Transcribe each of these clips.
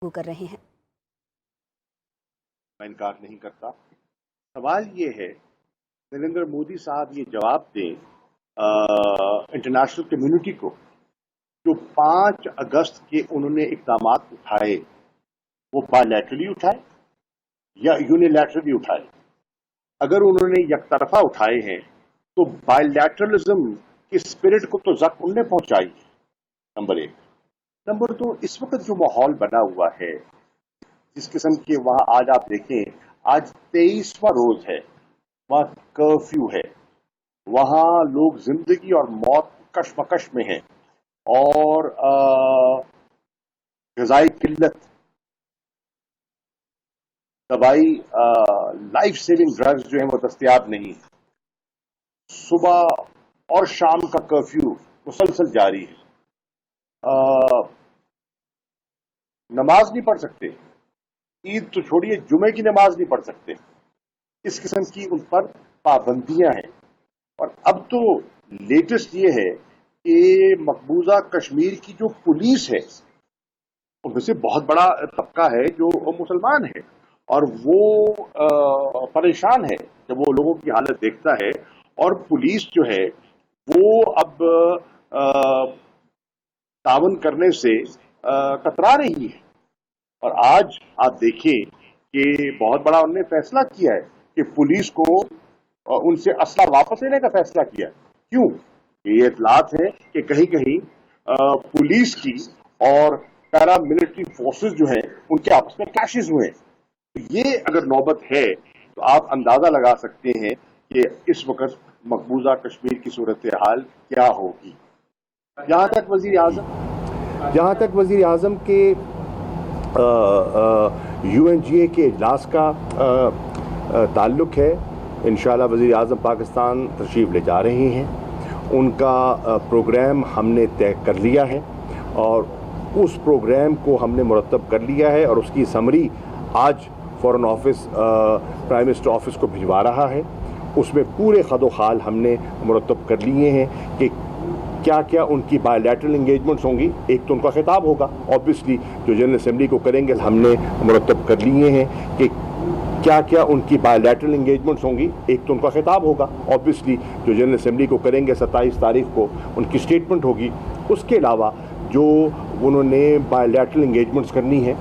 کر رہے ہیں۔ میں انکار نہیں کرتا۔ سوال یہ ہے نریندر مودی صاحب یہ جواب دیں انٹرنیشنل کمیونٹی کو، جو 5 اگست کے انہوں نے اقدامات اٹھائے وہ بائیلیٹرلی اٹھائے یا یونیلیٹرلی اٹھائے۔ اگر انہوں نے یک طرفہ اٹھائے ہیں تو بائیلیٹرلزم کی اسپرٹ کو تو زخم انہوں نے پہنچائی، نمبر 1۔ نمبر 2، اس وقت جو ماحول بنا ہوا ہے جس قسم کے وہاں آج آپ دیکھیں، آج 23واں روز ہے، وہاں کرفیو ہے، وہاں لوگ زندگی اور موت کشمکش میں ہیں، اور غذائی قلت، دوائی لائف سیونگ ڈرگز جو ہیں وہ دستیاب نہیں، صبح اور شام کا کرفیو مسلسل جاری ہے، نماز نہیں پڑھ سکتے، عید تو چھوڑیے جمعے کی نماز نہیں پڑھ سکتے، اس قسم کی ان پر پابندیاں ہیں۔ اور اب تو لیٹسٹ یہ ہے کہ مقبوضہ کشمیر کی جو پولیس ہے ان میں سے بہت بڑا طبقہ ہے جو مسلمان ہے، اور وہ پریشان ہے جب وہ لوگوں کی حالت دیکھتا ہے، اور پولیس جو ہے وہ اب تعاون کرنے سے کترا رہی ہے۔ اور آج آپ دیکھیں کہ بہت بڑا انہوں نے فیصلہ کیا ہے کہ پولیس کو ان سے اسلحہ واپس لینے کا فیصلہ کیا۔ کیوں؟ یہ اطلاعات ہے کہ کہیں کہیں پولیس کی اور پیرا ملٹری فورسز جو ہیں ان کے آپس میں کلیشز ہوئے ہیں۔ یہ اگر نوبت ہے تو آپ اندازہ لگا سکتے ہیں کہ اس وقت مقبوضہ کشمیر کی صورتحال کیا ہوگی۔ جہاں تک وزیر اعظم کے UNGA کے اجلاس کا تعلق ہے، انشاءاللہ وزیر اعظم پاکستان تشریف لے جا رہے ہیں، ان کا پروگرام ہم نے طے کر لیا ہے اور اس پروگرام کو ہم نے مرتب کر لیا ہے، اور اس کی سمری آج foreign office prime minister office کو بھجوا رہا ہے۔ اس میں پورے خد و خال ہم نے مرتب کر لیے ہیں کہ کیا کیا ان کی بائیلیٹرل انگیجمنٹس ہوں گی۔ ایک تو ان کا خطاب ہوگا آبویسلی جو جنرل اسمبلی کو کریں گے، ہم نے مرتب کر لیے ہیں کہ کیا کیا ان کی بائیلیٹرل انگیجمنٹس ہوں گی۔ ایک تو ان کا خطاب ہوگا آبویسلی جو جنرل اسمبلی کو کریں گے، 27 تاریخ کو ان کی اسٹیٹمنٹ ہوگی۔ اس کے علاوہ جو انہوں نے بائیلیٹرل انگیجمنٹس کرنی ہے،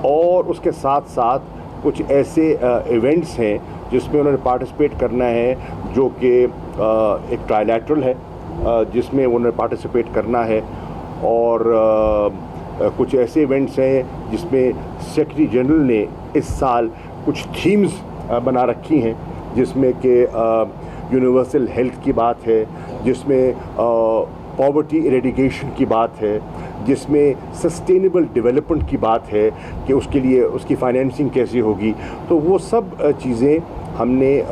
اور اس کے ساتھ ساتھ کچھ ایسے ایونٹس ہیں جس میں انہوں نے پارٹیسپیٹ کرنا ہے، جو کہ ایک ٹرائیلیٹرل ہے جس میں انہوں نے پارٹیسپیٹ کرنا ہے، اور کچھ ایسے ایونٹس ہیں جس میں سیکرٹری جنرل نے اس سال کچھ تھیمز بنا رکھی ہیں، جس میں کہ یونیورسل ہیلتھ کی بات ہے، جس میں پاورٹی ایریڈیکیشن کی بات ہے، جس میں سسٹینیبل ڈیولپمنٹ کی بات ہے کہ اس کے لیے اس کی فائنینسنگ کیسی ہوگی۔ تو وہ سب چیزیں ہم نے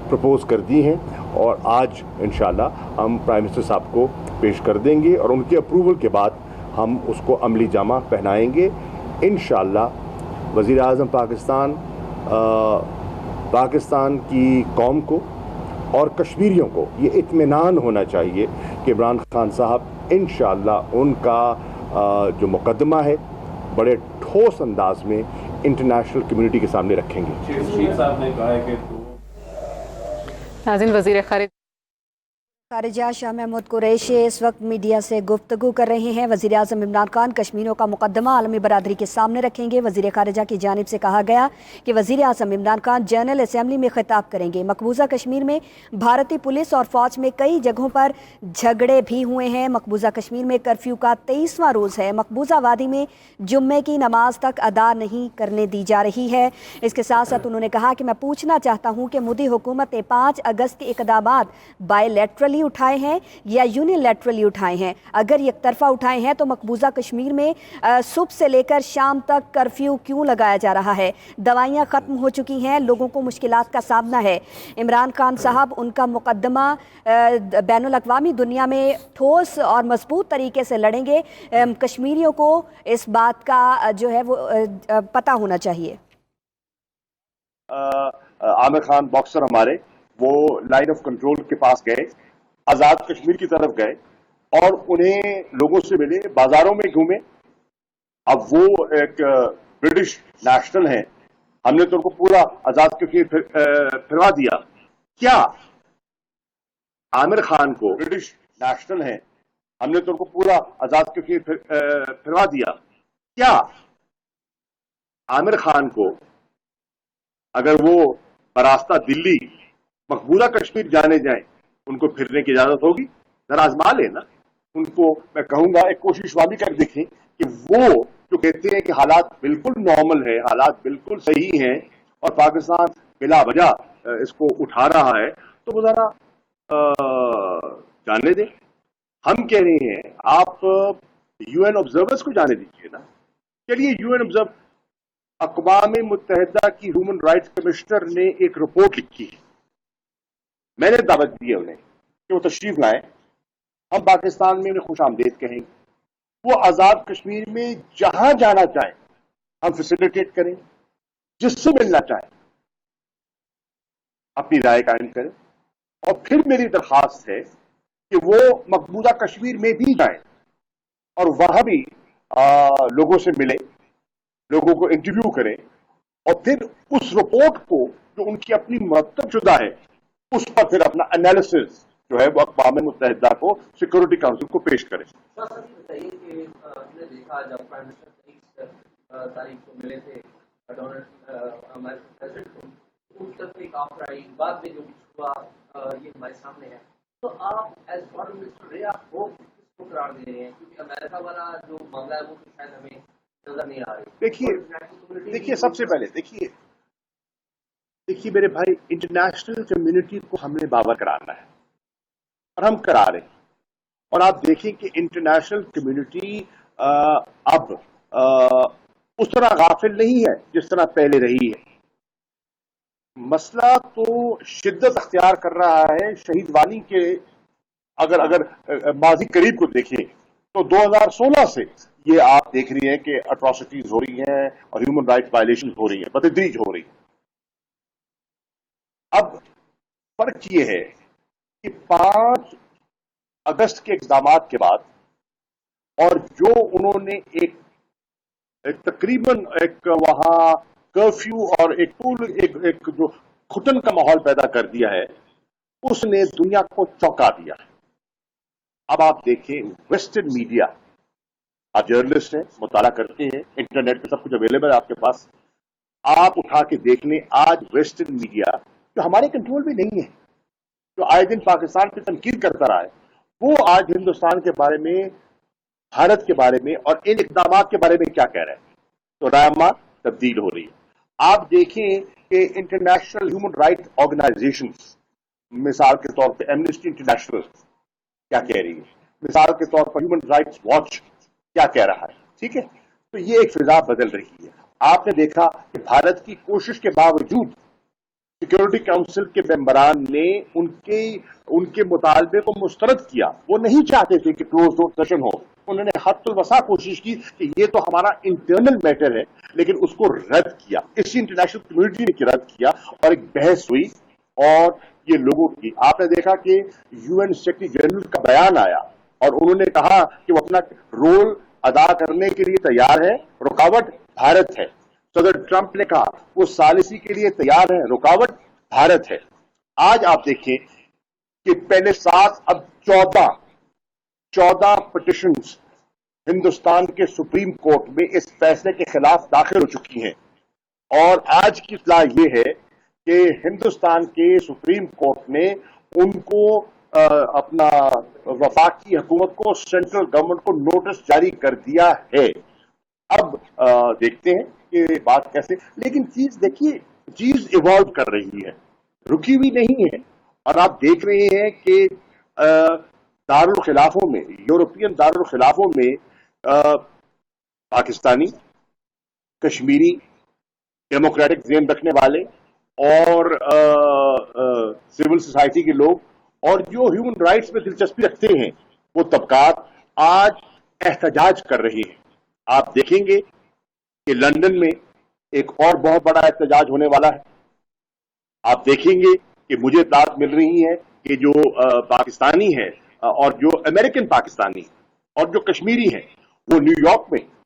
پرپوز کر دی ہیں، اور آج انشاءاللہ ہم پرائم منسٹر صاحب کو پیش کر دیں گے، اور ان کے اپروول کے بعد ہم اس کو عملی جامہ پہنائیں گے انشاءاللہ۔ وزیر اعظم پاکستان کی قوم کو اور کشمیریوں کو یہ اطمینان ہونا چاہیے کہ عمران خان صاحب انشاءاللہ ان کا جو مقدمہ ہے بڑے ٹھوس انداز میں انٹرنیشنل کمیونٹی کے سامنے رکھیں گے۔ شیخ صاحب نے کہا ہے کہ ناظرین، وزیر خارجہ شاہ محمود قریشی اس وقت میڈیا سے گفتگو کر رہے ہیں۔ وزیر اعظم عمران خان کشمیریوں کا مقدمہ عالمی برادری کے سامنے رکھیں گے۔ وزیر خارجہ کی جانب سے کہا گیا کہ وزیر اعظم عمران خان جنرل اسمبلی میں خطاب کریں گے۔ مقبوضہ کشمیر میں بھارتی پولیس اور فوج میں کئی جگہوں پر جھگڑے بھی ہوئے ہیں۔ مقبوضہ کشمیر میں کرفیو کا 23واں روز ہے۔ مقبوضہ وادی میں جمعے کی نماز تک ادا نہیں کرنے دی جا رہی ہے۔ اس کے ساتھ ساتھ انہوں نے کہا کہ میں پوچھنا چاہتا ہوں کہ مودی حکومت نے 5 اگست کے اقدامات بائی لیٹرلی اٹھائے ہیں یا یونیلیٹرلی اٹھائے ہیں؟ اگر یک طرفہ اٹھائے ہیں تو مقبوضہ کشمیر میں صبح سے لے کر شام تک کرفیو کیوں لگایا جا رہا ہے؟ دوائیاں ختم ہو چکی ہیں، لوگوں کو مشکلات کا سامنا ہے۔ عمران خان صاحب ان کا مقدمہ بین الاقوامی دنیا میں ٹھوس اور مضبوط طریقے سے لڑیں گے۔ کشمیریوں کو اس بات کا جو ہے وہ پتہ ہونا چاہیے۔ عامر خان باکسر ہمارے وہ لائن آف کنٹرول کے پاس گئے، آزاد کشمیر کی طرف گئے، اور انہیں لوگوں سے ملے، بازاروں میں گھومے، اب وہ ایک برٹش نیشنل ہیں, ہم نے تو ان کو پورا آزاد کشمیر پھروا دیا. کیا عامر خان کو, برٹش نیشنل ہیں, ہم نے تو ان کو پورا آزاد کشمیر پھروا دیا, کیا عامر خان کو اگر وہ براستہ دلی مقبوضہ کشمیر جانے جائیں ان کو پھرنے کی اجازت ہوگی؟ ذرا آزما لیں نا. ان کو میں کہوں گا ایک کوشش وہ بھی کر دیکھیں کہ وہ جو کہتے ہیں کہ حالات بالکل نارمل ہے, حالات بالکل صحیح ہیں اور پاکستان بلا وجہ اس کو اٹھا رہا ہے, تو وہ ذرا جانے دیں. ہم کہہ رہے ہیں آپ یو این آبزرورز کو جانے دیجیے نا. چلیے یو این آبزرو, اقوام متحدہ کی ہیومن رائٹس کمشنر نے ایک رپورٹ لکھی ہے, میں نے دعوت دی ہے انہیں کہ وہ تشریف لائیں, ہم پاکستان میں انہیں خوش آمدید کہیں گے. وہ آزاد کشمیر میں جہاں جانا چاہیں ہم فیسیلیٹیٹ کریں, جس سے ملنا چاہیں اپنی رائے قائم کریں. اور پھر میری درخواست ہے کہ وہ مقبوضہ کشمیر میں بھی جائیں اور وہاں بھی لوگوں سے ملیں, لوگوں کو انٹرویو کریں, اور پھر اس رپورٹ کو جو ان کی اپنی مرتب شدہ ہے اس پر پھر اپنا انالیسس جو ہے وہ اقوام متحدہ کو, سیکورٹی کاؤنسل کو پیش کریں. بتائیے کہ ہم نے دیکھا جب پرائم منسٹر 23 تاریخ کو ملے تھے ڈونلڈ کو, اس طرف ایک آفر آئی, بعد میں جو کچھ ہوا یہ ہمارے سامنے ہے. تو آپ ایز فارن منسٹر آپ وہ کس کو قرار دے رہے ہیں, کیونکہ امریکہ والا جو معاملہ ہے وہ تو شاید ہمیں نظر نہیں آ رہی. دیکھیے سب سے پہلے دیکھیے میرے بھائی, انٹرنیشنل کمیونٹی کو ہم نے باور کرانا ہے اور ہم کرا رہے ہیں. اور آپ دیکھیں کہ انٹرنیشنل کمیونٹی اب اس طرح غافل نہیں ہے جس طرح پہلے رہی ہے. مسئلہ تو شدت اختیار کر رہا ہے شہید وانی کے. اگر ماضی قریب کو دیکھیں تو 2016 سے یہ آپ دیکھ رہی ہیں کہ اٹراسٹیز ہو رہی ہیں اور ہیومن رائٹس وائلیشن ہو رہی ہیں, بتدریج ہو رہی ہیں. اب فرق یہ ہے کہ 5 اگست کے اقدامات کے بعد اور جو انہوں نے ایک تقریباً ایک وہاں کرفیو اور ایک جو گھٹن کا ماحول پیدا کر دیا ہے, اس نے دنیا کو چونکا دیا. اب آپ دیکھیں ویسٹرن میڈیا, آپ جرنلسٹ ہیں, مطالعہ کرتے ہیں, انٹرنیٹ پہ سب کچھ اویلیبل ہے آپ کے پاس, آپ اٹھا کے دیکھ لیں آج ویسٹرن میڈیا جو ہمارے کنٹرول میں نہیں ہے, جو آئے دن پاکستان پہ تنقید کرتا رہا ہے, وہ آج ہندوستان کے بارے میں, بھارت کے بارے میں اور ان اقدامات کے بارے میں کیا کہہ رہے ہیں. تو رائے تبدیل ہو رہی ہے. آپ دیکھیں کہ انٹرنیشنل ہیومن رائٹس آرگنائزیشنز, مثال کے طور پہ ایمنسٹی انٹرنیشنل کیا کہہ رہی ہے, مثال کے طور پر ہیومن رائٹس واچ کیا کہہ رہا ہے. ٹھیک ہے, تو یہ ایک فضا بدل رہی ہے. آپ نے دیکھا کہ بھارت کی کوشش کے باوجود سیکورٹی کاؤنسل کے ممبران نے ان کے مطالبے کو مسترد کیا. وہ نہیں چاہتے تھے کہ کلوز ڈور سیشن ہو, انہوں نے حد الوسع کوشش کی کہ یہ تو ہمارا انٹرنل میٹر ہے, لیکن اس کو رد کیا. اسی انٹرنیشنل کمیونٹی نے رد کیا اور ایک بحث ہوئی اور یہ لوگوں کی. آپ نے دیکھا کہ یو این سیکرٹری جنرل کا بیان آیا اور انہوں نے کہا کہ وہ اپنا رول ادا کرنے کے لیے تیار ہے, رکاوٹ بھارت ہے. صدر ٹرمپ نے کہا وہ ثالثی کے لیے تیار ہے, رکاوٹ بھارت ہے. آج آپ دیکھیں کہ پہلے 7 اب 14 پٹیشنز ہندوستان کے سپریم کورٹ میں اس فیصلے کے خلاف داخل ہو چکی ہیں. اور آج کی اطلاع یہ ہے کہ ہندوستان کے سپریم کورٹ نے ان کو اپنا وفاقی حکومت کو, سینٹرل گورنمنٹ کو نوٹس جاری کر دیا ہے. اب دیکھتے ہیں کہ بات کیسے, لیکن چیز دیکھیے, چیز ایوالو کر رہی ہے, رکی ہوئی نہیں ہے. اور آپ دیکھ رہے ہیں کہ دارالخلافوں میں, یورپین دارالخلافوں میں پاکستانی, کشمیری, ڈیموکریٹک ذہن رکھنے والے اور سول سوسائٹی کے لوگ اور جو ہیومن رائٹس میں دلچسپی رکھتے ہیں وہ طبقات آج احتجاج کر رہے ہیں. آپ دیکھیں گے کہ لندن میں ایک اور بہت بڑا احتجاج ہونے والا ہے. آپ دیکھیں گے کہ مجھے اطلاعات مل رہی ہے کہ جو پاکستانی ہے اور جو امریکن پاکستانی اور جو کشمیری ہیں وہ نیو یارک میں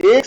1